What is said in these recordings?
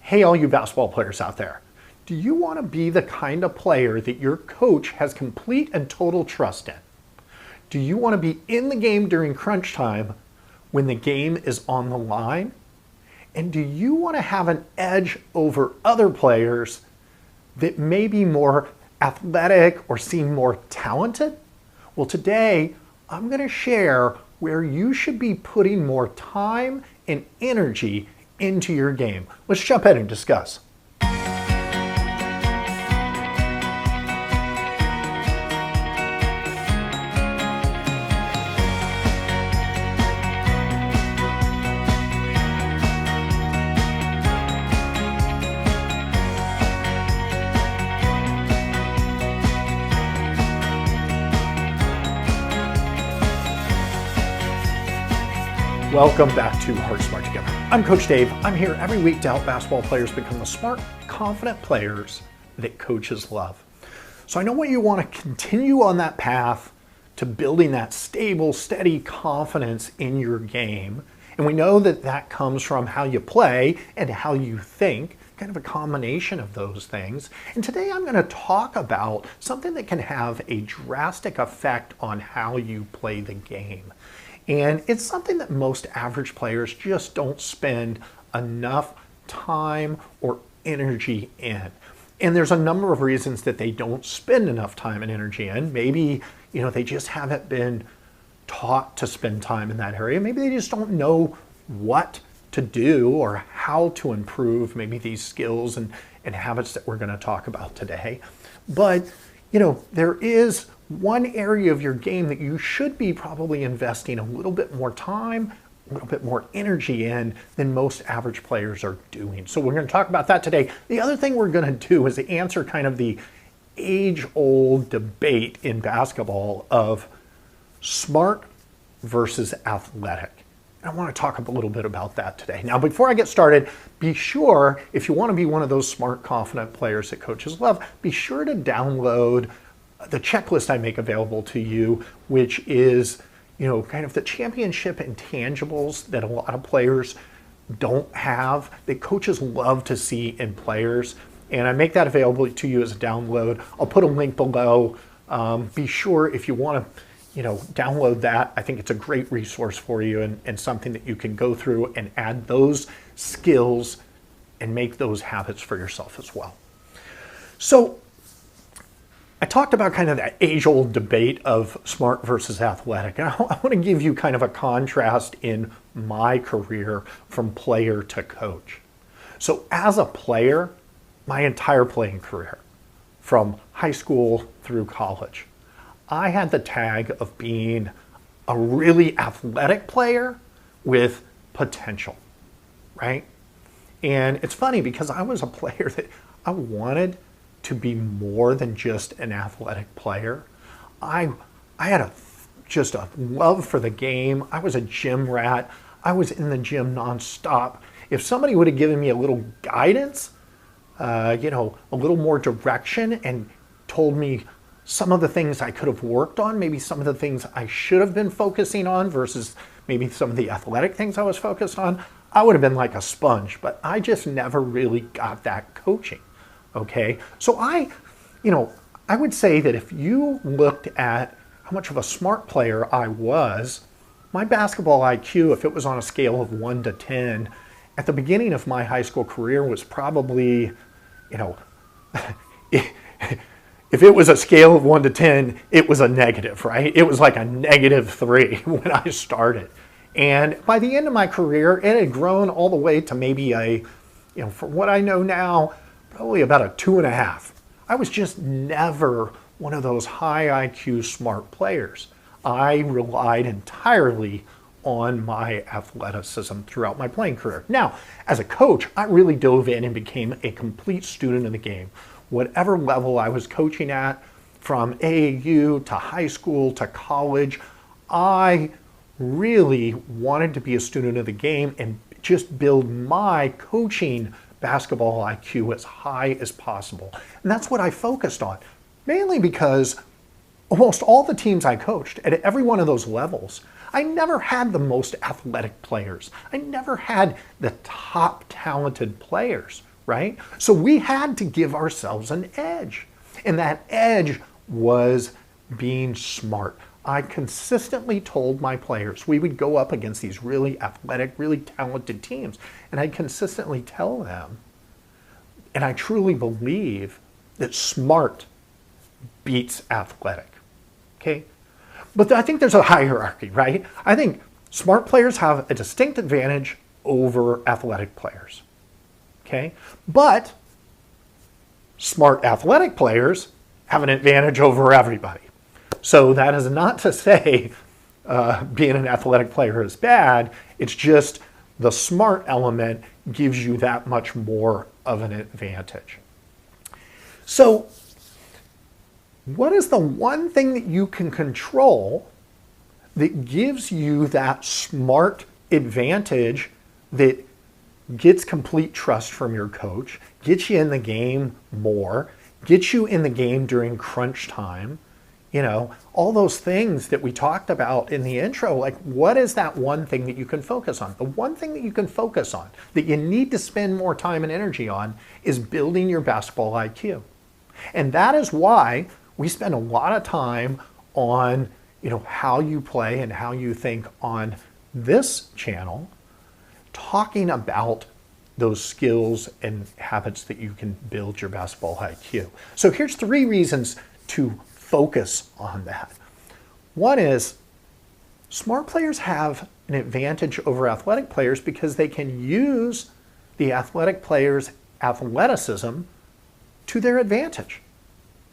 Hey, all you basketball players out there. Do you want to be the kind of player that your coach has complete and total trust in? Do you want to be in the game during crunch time when the game is on the line? And do you want to have an edge over other players that may be more athletic or seem more talented? Well, today I'm going to share where you should be putting more time and energy into your game. Let's jump in and discuss. Welcome back to Heart Smart Together. I'm Coach Dave. I'm here every week to help basketball players become the smart, confident players that coaches love. So I know what you want to continue on that path to building that stable, steady confidence in your game. And we know that that comes from how you play and how you think, kind of a combination of those things. And today I'm going to talk about something that can have a drastic effect on how you play the game. And it's something that most average players just don't spend enough time or energy in. And there's a number of reasons that they don't spend enough time and energy in. Maybe, they just haven't been taught to spend time in that area. Maybe they just don't know what to do or how to improve maybe these skills and habits that we're going to talk about today. But, there is one area of your game that you should be probably investing a little bit more time, a little bit more energy in than most average players are doing. So we're going to talk about that today. The other thing we're going to do is answer kind of the age-old debate in basketball of smart versus athletic. I want to talk a little bit about that today. Now, before I get started, be sure, if you want to be one of those smart, confident players that coaches love, be sure to download the checklist I make available to you, which is, kind of the championship intangibles that a lot of players don't have, that coaches love to see in players. And I make that available to you as a download. I'll put a link below. Be sure if you want to, download that. I think it's a great resource for you and something that you can go through and add those skills and make those habits for yourself as well. So I talked about kind of that age-old debate of smart versus athletic. And I want to give you kind of a contrast in my career from player to coach. So as a player, my entire playing career, from high school through college, I had the tag of being a really athletic player with potential, right? And it's funny because I was a player that I wanted to be more than just an athletic player. I had just a love for the game. I was a gym rat. I was in the gym nonstop. If somebody would have given me a little guidance, a little more direction and told me some of the things I could have worked on, maybe some of the things I should have been focusing on versus maybe some of the athletic things I was focused on, I would have been like a sponge, but I just never really got that coaching. Okay, so I would say that if you looked at how much of a smart player I was, my basketball IQ, if it was on a scale of 1 to 10, at the beginning of my high school career was probably, if it was a scale of 1 to 10, it was a negative, right? It was like a -3 when I started. And by the end of my career, it had grown all the way to maybe from what I know now, probably about a 2.5. I was just never one of those high IQ smart players. I relied entirely on my athleticism throughout my playing career. Now, as a coach, I really dove in and became a complete student of the game. Whatever level I was coaching at, from AAU to high school to college, I really wanted to be a student of the game and just build my coaching basketball IQ as high as possible. And that's what I focused on, mainly because almost all the teams I coached at every one of those levels, I never had the most athletic players. I never had the top talented players, right? So we had to give ourselves an edge. And that edge was being smart. I consistently told my players, we would go up against these really athletic, really talented teams, and I'd consistently tell them, and I truly believe that smart beats athletic, okay? But I think there's a hierarchy, right? I think smart players have a distinct advantage over athletic players, okay? But smart athletic players have an advantage over everybody. So that is not to say being an athletic player is bad. It's just the smart element gives you that much more of an advantage. So what is the one thing that you can control that gives you that smart advantage that gets complete trust from your coach, gets you in the game more, gets you in the game during crunch time? You know, all those things that we talked about in the intro, like what is that one thing that you can focus on? The one thing that you can focus on, that you need to spend more time and energy on, is building your basketball IQ. And that is why we spend a lot of time on, you know, how you play and how you think on this channel, talking about those skills and habits that you can build your basketball IQ. So here's 3 reasons to focus on that. One is smart players have an advantage over athletic players because they can use the athletic players' athleticism to their advantage,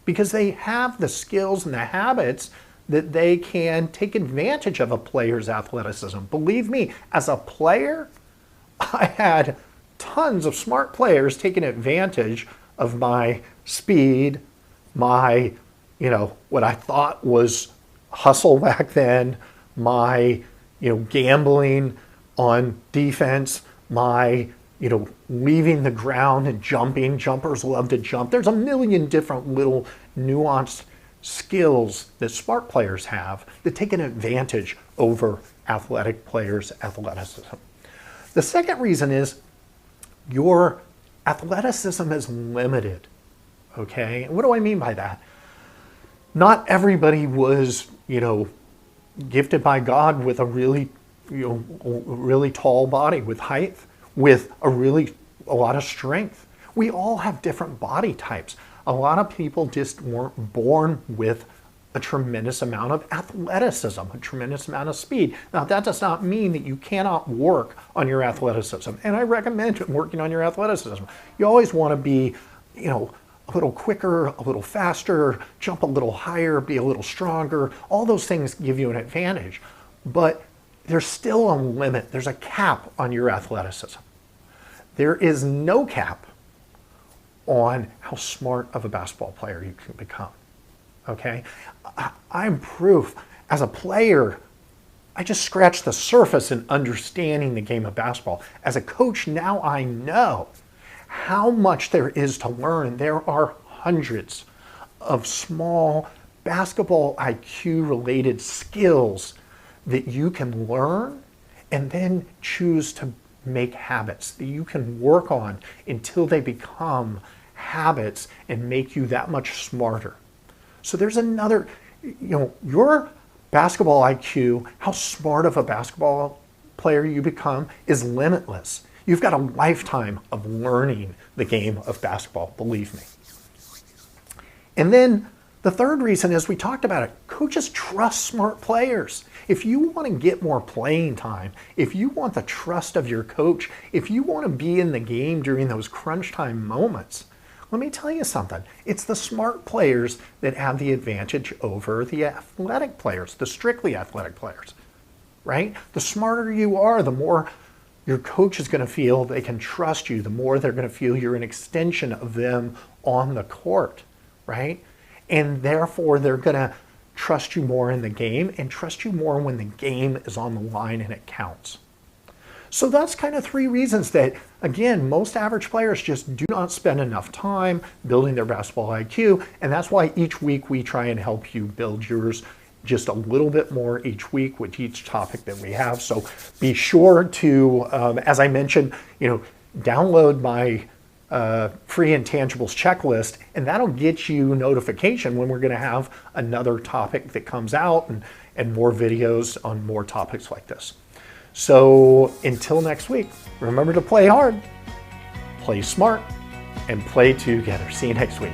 because they have the skills and the habits that they can take advantage of a player's athleticism. Believe me, as a player, I had tons of smart players taking advantage of my speed, my, you know, what I thought was hustle back then, my, you know, gambling on defense, my, you know, leaving the ground and jumping. Jumpers love to jump. There's a million different little nuanced skills that smart players have that take an advantage over athletic players' athleticism. The second reason is your athleticism is limited, okay? And what do I mean by that? Not everybody was, you know, gifted by God with a really, you know, really tall body, with height, with a lot of strength. We all have different body types. A lot of people just weren't born with a tremendous amount of athleticism, a tremendous amount of speed. Now, that does not mean that you cannot work on your athleticism. And I recommend working on your athleticism. You always want to be, you know, a little quicker, a little faster, jump a little higher, be a little stronger. All those things give you an advantage. But there's still a limit. There's a cap on your athleticism. There is no cap on how smart of a basketball player you can become. Okay? I'm proof. As a player, I just scratched the surface in understanding the game of basketball. As a coach, now I know how much there is to learn. There are hundreds of small basketball IQ related skills that you can learn and then choose to make habits that you can work on until they become habits and make you that much smarter. So there's another, you know, your basketball IQ, how smart of a basketball player you become is limitless. You've got a lifetime of learning the game of basketball, believe me. And then the third reason is, we talked about it, coaches trust smart players. If you want to get more playing time, if you want the trust of your coach, if you want to be in the game during those crunch time moments, let me tell you something. It's the smart players that have the advantage over the athletic players, the strictly athletic players, right? The smarter you are, the more your coach is going to feel they can trust you, the more they're going to feel you're an extension of them on the court, right? And therefore, they're going to trust you more in the game and trust you more when the game is on the line and it counts. So that's kind of 3 reasons that, again, most average players just do not spend enough time building their basketball IQ. And that's why each week we try and help you build yours just a little bit more each week with each topic that we have. So be sure to, as I mentioned, you know, download my free intangibles checklist, and that'll get you notification when we're going to have another topic that comes out, and more videos on more topics like this. So until next week, remember to play hard, play smart, and play together. See you next week.